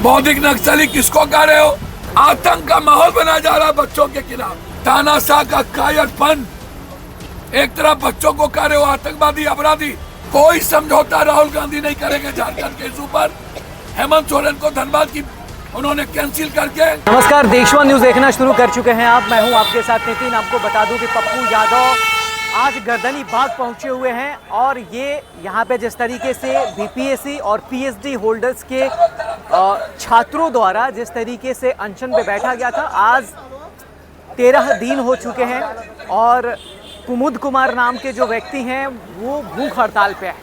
बौद्धिक नक्सली किसको कह रहे हो? आतंक का माहौल बनाया जा रहा है बच्चों के खिलाफ। तानाशाह का कायरपन, एक तरफ बच्चों को कह रहे हो आतंकवादी अपराधी। कोई समझौता राहुल गांधी नहीं करेंगे झारखंड के इशू पर। हेमंत सोरेन को धन्यवाद की उन्होंने कैंसिल करके। नमस्कार, देश वन न्यूज देखना शुरू कर चुके हैं आप। मैं हूं आपके साथ नितिन। आपको बता दूं कि पप्पू यादव आज गर्दनी बाग पहुंचे हुए हैं और ये यहाँ पे जिस तरीके से बीपीएससी और पीएचडी होल्डर्स के छात्रों द्वारा जिस तरीके से अनशन पे बैठा गया था, आज 13 दिन हो चुके हैं और कुमुद कुमार नाम के जो व्यक्ति हैं वो भूख हड़ताल पे है।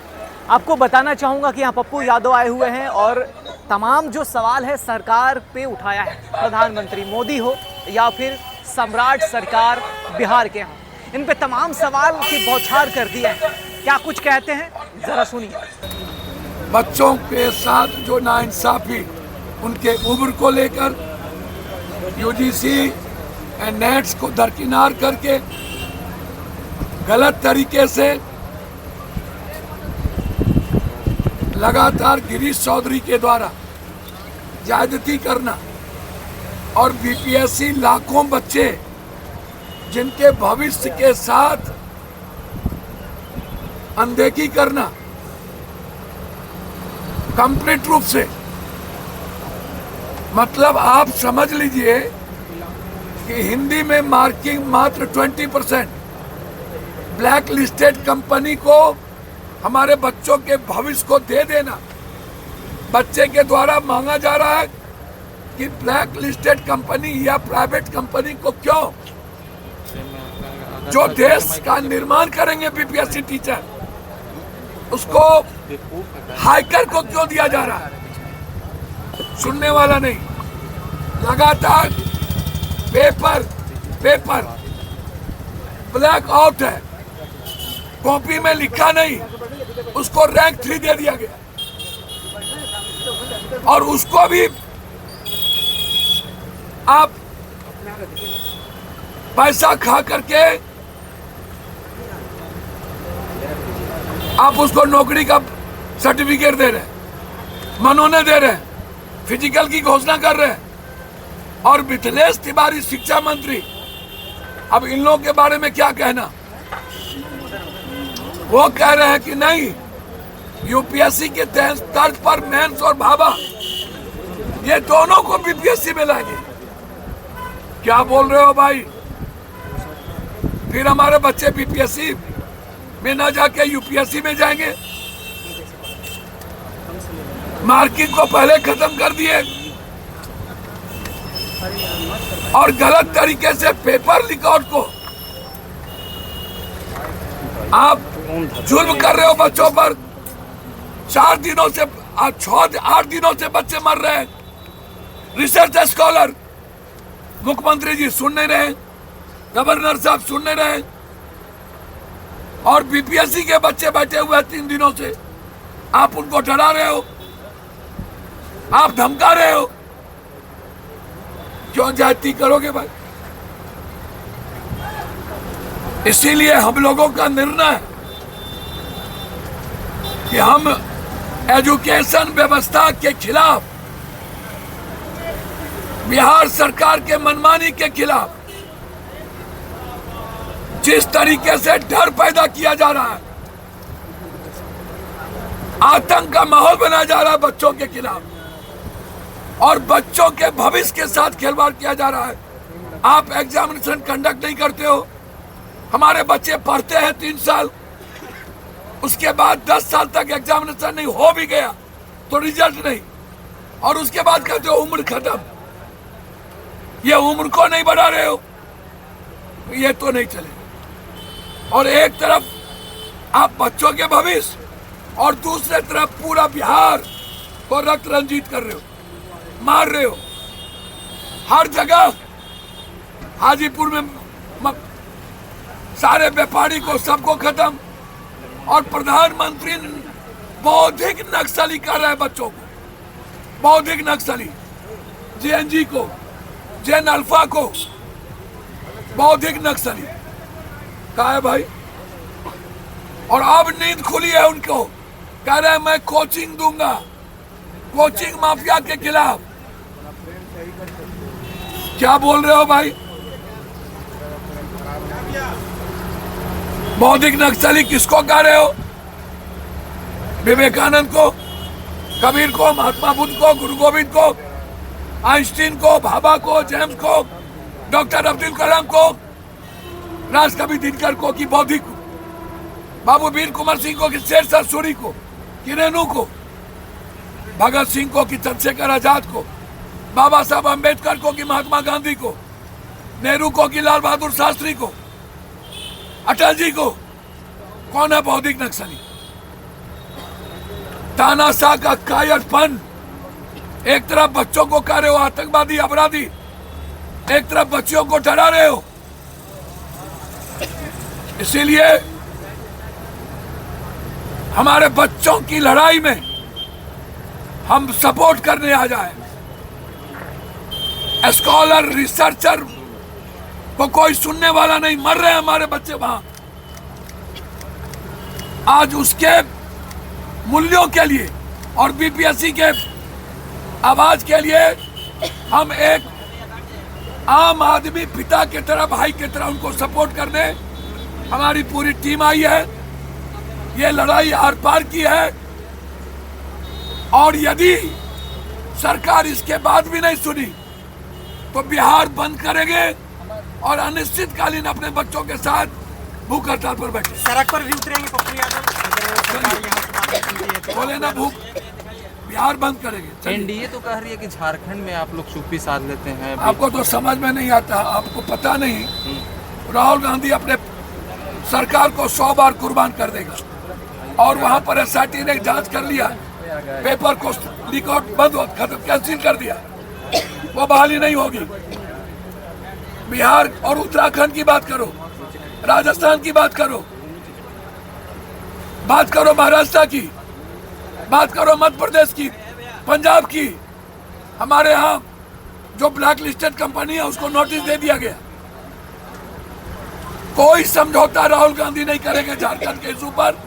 आपको बताना चाहूँगा कि यहाँ पप्पू यादव आए हुए हैं और तमाम जो सवाल है सरकार पे उठाया है, प्रधानमंत्री मोदी हो या फिर सम्राट सरकार बिहार के हों, इन पे तमाम सवाल की बौछार कर दिया है। क्या कुछ कहते हैं जरा सुनिए। बच्चों के साथ जो नाइंसाफी उनके उम्र को लेकर यूजीसी एंड नेट्स को दरकिनार करके गलत तरीके से लगातार गिरीश चौधरी के द्वारा ज्यादती करना और बीपीएससी लाखों बच्चे जिनके भविष्य के साथ अनदेखी करना कंप्लीट रूप से, मतलब आप समझ लीजिए कि हिंदी में मार्किंग मात्र 20%। ब्लैक लिस्टेड कंपनी को हमारे बच्चों के भविष्य को दे देना बच्चे के द्वारा मांगा जा रहा है कि ब्लैक लिस्टेड कंपनी या प्राइवेट कंपनी को क्यों, जो देश का निर्माण करेंगे बीपीएससी टीचर, उसको हाइकर को क्यों दिया जा रहा है? सुनने वाला नहीं। लगातार पेपर ब्लैक आउट है, कॉपी में लिखा नहीं, उसको रैंक 3 दे दिया गया और उसको भी आप पैसा खा करके आप उसको नौकरी का सर्टिफिकेट दे रहे हैं, मनोने दे रहे हैं, फिजिकल की घोषणा कर रहे हैं। और मिथिलेश तिवारी शिक्षा मंत्री, अब इन लोगों के बारे में क्या कहना? वो कह रहे हैं कि नहीं, यूपीएससी के तर्ज पर मेंस और भाभा ये दोनों को बीपीएससी में लाएंगे। क्या बोल रहे हो भाई? फिर हमारे बच्चे बीपीएससी में ना जाके यूपीएससी में जाएंगे। मार्किंग को पहले खत्म कर दिए और गलत तरीके से पेपर रिकॉर्ड को आप जुल्म कर रहे हो बच्चों पर। 4 दिनों से 8 दिनों से बच्चे मर रहे हैं। रिसर्च स्कॉलर मुख्यमंत्री जी सुन नहीं रहे, गवर्नर साहब सुन नहीं रहे और बीपीएससी के बच्चे बैठे हुए हैं 3 दिनों से। आप उनको डरा रहे हो, आप धमका रहे हो। क्यों जाति करोगे भाई? इसीलिए हम लोगों का निर्णय है कि हम एजुकेशन व्यवस्था के खिलाफ, बिहार सरकार के मनमानी के खिलाफ, जिस तरीके से डर पैदा किया जा रहा है, आतंक का माहौल बनाया जा रहा है बच्चों के खिलाफ और बच्चों के भविष्य के साथ खिलवाड़ किया जा रहा है। आप एग्जामिनेशन कंडक्ट नहीं करते हो। हमारे बच्चे पढ़ते हैं 3 साल, उसके बाद 10 साल तक एग्जामिनेशन नहीं हो भी गया तो रिजल्ट नहीं, और उसके बाद कहते हो उम्र खत्म। ये उम्र को नहीं बढ़ा रहे हो, ये तो नहीं चलेगा। और एक तरफ आप बच्चों के भविष्य और दूसरे तरफ पूरा बिहार को रक्त रंजित कर रहे हो, मार रहे हो। हर जगह हाजीपुर में सारे व्यापारी को सबको खत्म, और प्रधानमंत्री बौद्धिक नक्सली कर रहे हैं बच्चों को। बौद्धिक नक्सली जेएनजी को, जेन अल्फा को बौद्धिक नक्सली कहा है भाई। और अब नींद खुली है उनको, कह रहे हैं मैं कोचिंग दूंगा, कोचिंग माफिया के खिलाफ। क्या बोल रहे हो भाई? बौद्धिक नक्सली किसको कह रहे हो? विवेकानंद को, कबीर को, महात्मा बुद्ध को, गुरु गोविंद को, आइंस्टीन को, भाभा को, जेम्स को, डॉक्टर अब्दुल कलाम को, राजकवि दिनकर को, कि बौद्धिक को, बाबू वीर कुंवर सिंह को, कि शेरशाह सूरी को, कि रेणु को, भगत सिंह को, कि चंद्रशेखर आजाद को, बाबा साहब अम्बेडकर को, कि महात्मा गांधी को, नेहरू को, कि लाल बहादुर शास्त्री को, अटल जी को? कौन है बौद्धिक नक्सली? तानाशाह का कायरपन, एक तरफ बच्चों को कह रहे हो आतंकवादी अपराधी, एक तरफ बच्चियों को डरा रहे हो। इसीलिए हमारे बच्चों की लड़ाई में हम सपोर्ट करने आ जाए। स्कॉलर, रिसर्चर को कोई सुनने वाला नहीं, मर रहे हैं हमारे बच्चे वहां। आज उसके मूल्यों के लिए और बीपीएससी के आवाज के लिए हम एक आम आदमी पिता की तरह, भाई की तरह उनको सपोर्ट करने हमारी पूरी टीम आई है। ये लड़ाई आर पार की है और यदि सरकार इसके बाद भी नहीं सुनी तो बिहार बंद करेंगे और अनिश्चितकालीन अपने बच्चों के साथ भूख हड़ताल पर बैठे। सड़क पर भी उतरेंगे पप्पू यादव? बोले ना भूख, बिहार बंद करेंगे। एनडीए तो कह रही है कि झारखंड में आप लोग चुप्पी साध लेते हैं। आपको तो समझ में नहीं आता, आपको पता नहीं। राहुल गांधी अपने सरकार को 100 बार कुर्बान कर देगा और वहां पर एसआईटी ने जांच कर लिया, पेपर को रिकॉर्ड बंद खत्म कैंसिल कर दिया, वो बहाली नहीं होगी। बिहार और उत्तराखंड की बात करो, राजस्थान की बात करो महाराष्ट्र की, बात करो मध्य प्रदेश की, पंजाब की। हमारे यहाँ जो ब्लैक लिस्टेड कंपनी है उसको नोटिस दे दिया गया। कोई समझौता राहुल गांधी नहीं करेंगे झारखंड के इशू पर।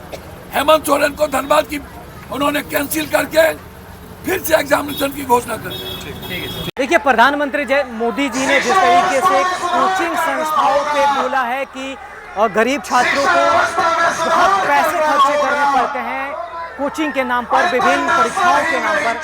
हेमंत सोरेन को धन्यवाद कि उन्होंने कैंसिल करके फिर से एग्जामिनेशन की घोषणा कर दी। देखिए, प्रधानमंत्री मोदी जी ने जिस तरीके से कोचिंग संस्थाओं पे बोला है कि गरीब छात्रों को बहुत पैसे खर्चे करने पड़ते हैं कोचिंग के नाम पर, विभिन्न परीक्षाओं के नाम पर,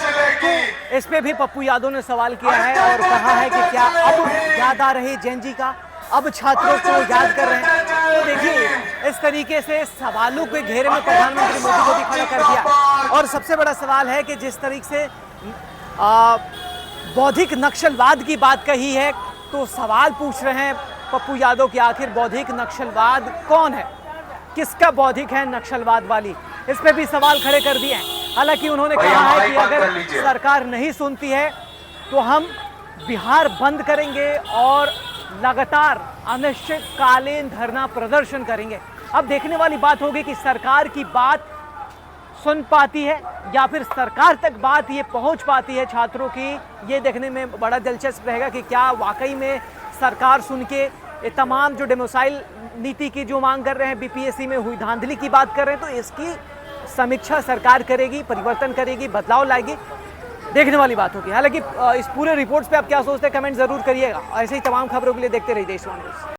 तो इस पे भी पप्पू यादव ने सवाल किया है और कहा है कि क्या अब याद आ रही जैन जी का, अब छात्रों को याद कर रहे हैं। तो देखिए, इस तरीके से सवालों के घेरे में प्रधानमंत्री मोदी को भी खड़ा कर दिया। और सबसे बड़ा सवाल है कि जिस तरीके से बौद्धिक नक्सलवाद की बात कही है, तो सवाल पूछ रहे हैं पप्पू यादव कि आखिर बौद्धिक नक्सलवाद कौन है, किसका बौद्धिक है नक्सलवाद वाली, इस पे भी सवाल खड़े कर दिए हैं। हालांकि उन्होंने कहा है कि अगर सरकार नहीं सुनती है तो हम बिहार बंद करेंगे और लगातार अनिश्चितकालीन धरना प्रदर्शन करेंगे। अब देखने वाली बात होगी कि सरकार की बात सुन पाती है या फिर सरकार तक बात ये पहुंच पाती है छात्रों की। ये देखने में बड़ा दिलचस्प रहेगा कि क्या वाकई में सरकार सुन के ये तमाम जो डेमोसाइल नीति की जो मांग कर रहे हैं, बीपीएससी में हुई धांधली की बात कर रहे हैं, तो इसकी समीक्षा सरकार करेगी, परिवर्तन करेगी, बदलाव लाएगी। देखने वाली बात होगी। हालांकि इस पूरे रिपोर्ट्स पे आप क्या सोचते हैं, कमेंट जरूर करिएगा। ऐसे ही तमाम खबरों के लिए देखते रहिए देशवान न्यूज़।